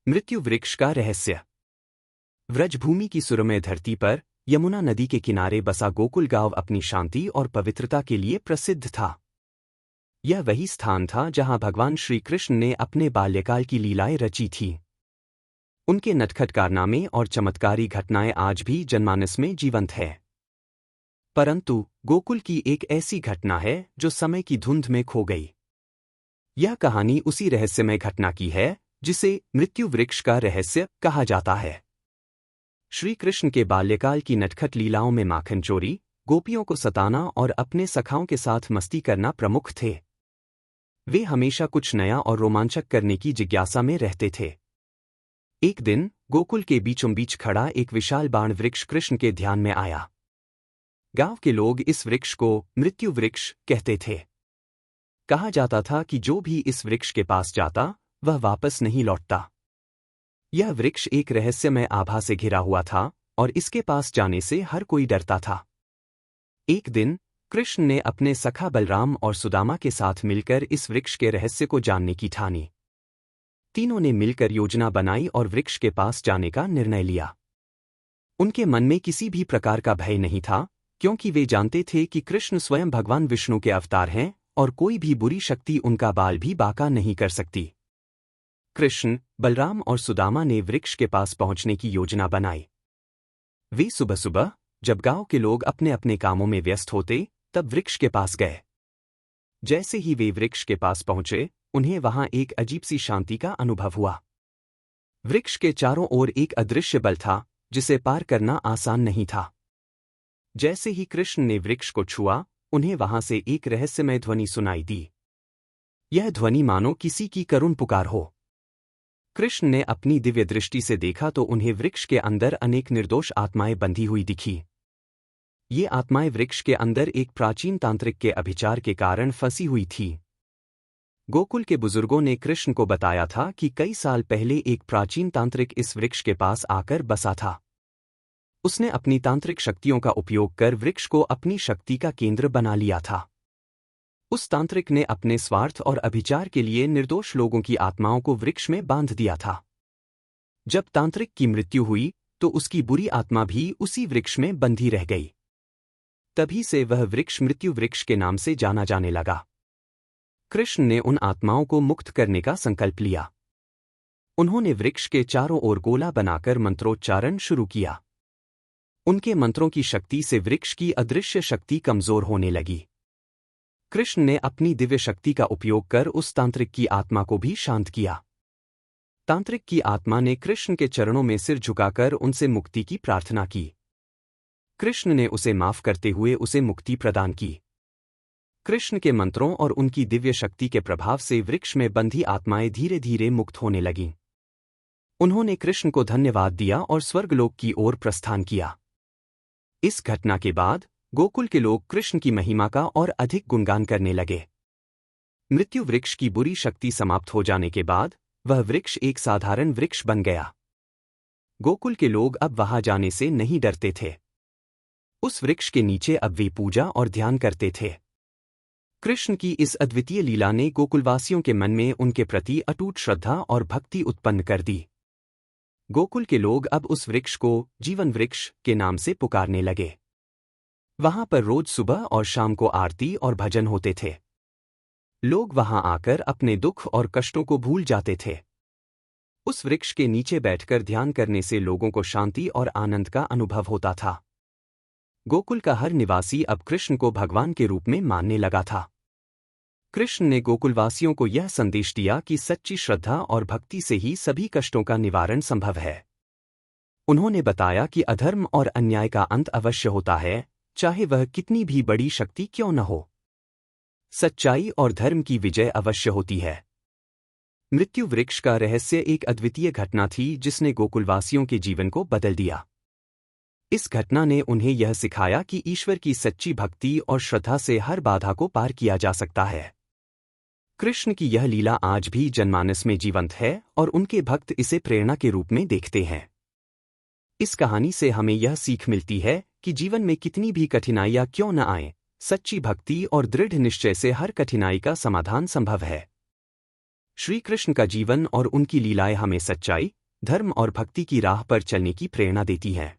मृत्यु वृक्ष का रहस्य। व्रजभूमि की सुरम्य धरती पर यमुना नदी के किनारे बसा गोकुल गांव अपनी शांति और पवित्रता के लिए प्रसिद्ध था। यह वही स्थान था जहां भगवान श्री कृष्ण ने अपने बाल्यकाल की लीलाएं रची थीं। उनके नटखट कारनामे और चमत्कारी घटनाएं आज भी जनमानस में जीवंत है। परंतु गोकुल की एक ऐसी घटना है जो समय की धुंध में खो गई। यह कहानी उसी रहस्यमय घटना की है जिसे मृत्यु वृक्ष का रहस्य कहा जाता है। श्री कृष्ण के बाल्यकाल की नटखट लीलाओं में माखन चोरी, गोपियों को सताना और अपने सखाओं के साथ मस्ती करना प्रमुख थे। वे हमेशा कुछ नया और रोमांचक करने की जिज्ञासा में रहते थे। एक दिन गोकुल के बीचों बीच खड़ा एक विशाल बाण वृक्ष कृष्ण के ध्यान में आया। गांव के लोग इस वृक्ष को मृत्यु वृक्ष कहते थे। कहा जाता था कि जो भी इस वृक्ष के पास जाता वह वापस नहीं लौटता। यह वृक्ष एक रहस्यमय आभा से घिरा हुआ था और इसके पास जाने से हर कोई डरता था। एक दिन कृष्ण ने अपने सखा बलराम और सुदामा के साथ मिलकर इस वृक्ष के रहस्य को जानने की ठानी। तीनों ने मिलकर योजना बनाई और वृक्ष के पास जाने का निर्णय लिया। उनके मन में किसी भी प्रकार का भय नहीं था, क्योंकि वे जानते थे कि कृष्ण स्वयं भगवान विष्णु के अवतार हैं और कोई भी बुरी शक्ति उनका बाल भी बांका नहीं कर सकती। कृष्ण, बलराम और सुदामा ने वृक्ष के पास पहुंचने की योजना बनाई। वे सुबह सुबह, जब गांव के लोग अपने अपने कामों में व्यस्त होते, तब वृक्ष के पास गए। जैसे ही वे वृक्ष के पास पहुंचे, उन्हें वहां एक अजीब सी शांति का अनुभव हुआ। वृक्ष के चारों ओर एक अदृश्य बल था जिसे पार करना आसान नहीं था। जैसे ही कृष्ण ने वृक्ष को छुआ, उन्हें वहां से एक रहस्यमय ध्वनि सुनाई दी। यह ध्वनि मानो किसी की करुण पुकार हो। कृष्ण ने अपनी दिव्य दृष्टि से देखा तो उन्हें वृक्ष के अंदर अनेक निर्दोष आत्माएं बंधी हुई दिखी। ये आत्माएं वृक्ष के अंदर एक प्राचीन तांत्रिक के अभिचार के कारण फंसी हुई थी। गोकुल के बुजुर्गों ने कृष्ण को बताया था कि कई साल पहले एक प्राचीन तांत्रिक इस वृक्ष के पास आकर बसा था। उसने अपनी तांत्रिक शक्तियों का उपयोग कर वृक्ष को अपनी शक्ति का केंद्र बना लिया था। उस तांत्रिक ने अपने स्वार्थ और अभिचार के लिए निर्दोष लोगों की आत्माओं को वृक्ष में बांध दिया था। जब तांत्रिक की मृत्यु हुई तो उसकी बुरी आत्मा भी उसी वृक्ष में बंधी रह गई। तभी से वह वृक्ष मृत्यु वृक्ष के नाम से जाना जाने लगा। कृष्ण ने उन आत्माओं को मुक्त करने का संकल्प लिया। उन्होंने वृक्ष के चारों ओर गोला बनाकर मंत्रोच्चारण शुरू किया। उनके मंत्रों की शक्ति से वृक्ष की अदृश्य शक्ति कमजोर होने लगी। कृष्ण ने अपनी दिव्य शक्ति का उपयोग कर उस तांत्रिक की आत्मा को भी शांत किया। तांत्रिक की आत्मा ने कृष्ण के चरणों में सिर झुकाकर उनसे मुक्ति की प्रार्थना की। कृष्ण ने उसे माफ करते हुए उसे मुक्ति प्रदान की। कृष्ण के मंत्रों और उनकी दिव्य शक्ति के प्रभाव से वृक्ष में बंधी आत्माएं धीरे धीरे मुक्त होने लगीं। उन्होंने कृष्ण को धन्यवाद दिया और स्वर्गलोक की ओर प्रस्थान किया। इस घटना के बाद गोकुल के लोग कृष्ण की महिमा का और अधिक गुणगान करने लगे। मृत्यु वृक्ष की बुरी शक्ति समाप्त हो जाने के बाद वह वृक्ष एक साधारण वृक्ष बन गया। गोकुल के लोग अब वहां जाने से नहीं डरते थे। उस वृक्ष के नीचे अब वे पूजा और ध्यान करते थे। कृष्ण की इस अद्वितीय लीला ने गोकुलवासियों के मन में उनके प्रति अटूट श्रद्धा और भक्ति उत्पन्न कर दी। गोकुल के लोग अब उस वृक्ष को जीवन वृक्ष के नाम से पुकारने लगे। वहां पर रोज सुबह और शाम को आरती और भजन होते थे। लोग वहां आकर अपने दुख और कष्टों को भूल जाते थे। उस वृक्ष के नीचे बैठकर ध्यान करने से लोगों को शांति और आनंद का अनुभव होता था। गोकुल का हर निवासी अब कृष्ण को भगवान के रूप में मानने लगा था। कृष्ण ने गोकुलवासियों को यह संदेश दिया कि सच्ची श्रद्धा और भक्ति से ही सभी कष्टों का निवारण संभव है। उन्होंने बताया कि अधर्म और अन्याय का अंत अवश्य होता है, चाहे वह कितनी भी बड़ी शक्ति क्यों न हो। सच्चाई और धर्म की विजय अवश्य होती है। मृत्यु वृक्ष का रहस्य एक अद्वितीय घटना थी जिसने गोकुलवासियों के जीवन को बदल दिया। इस घटना ने उन्हें यह सिखाया कि ईश्वर की सच्ची भक्ति और श्रद्धा से हर बाधा को पार किया जा सकता है। कृष्ण की यह लीला आज भी जनमानस में जीवंत है और उनके भक्त इसे प्रेरणा के रूप में देखते हैं। इस कहानी से हमें यह सीख मिलती है कि जीवन में कितनी भी कठिनाइयां क्यों न आएं, सच्ची भक्ति और दृढ़ निश्चय से हर कठिनाई का समाधान संभव है। श्री कृष्ण का जीवन और उनकी लीलाएं हमें सच्चाई, धर्म और भक्ति की राह पर चलने की प्रेरणा देती है।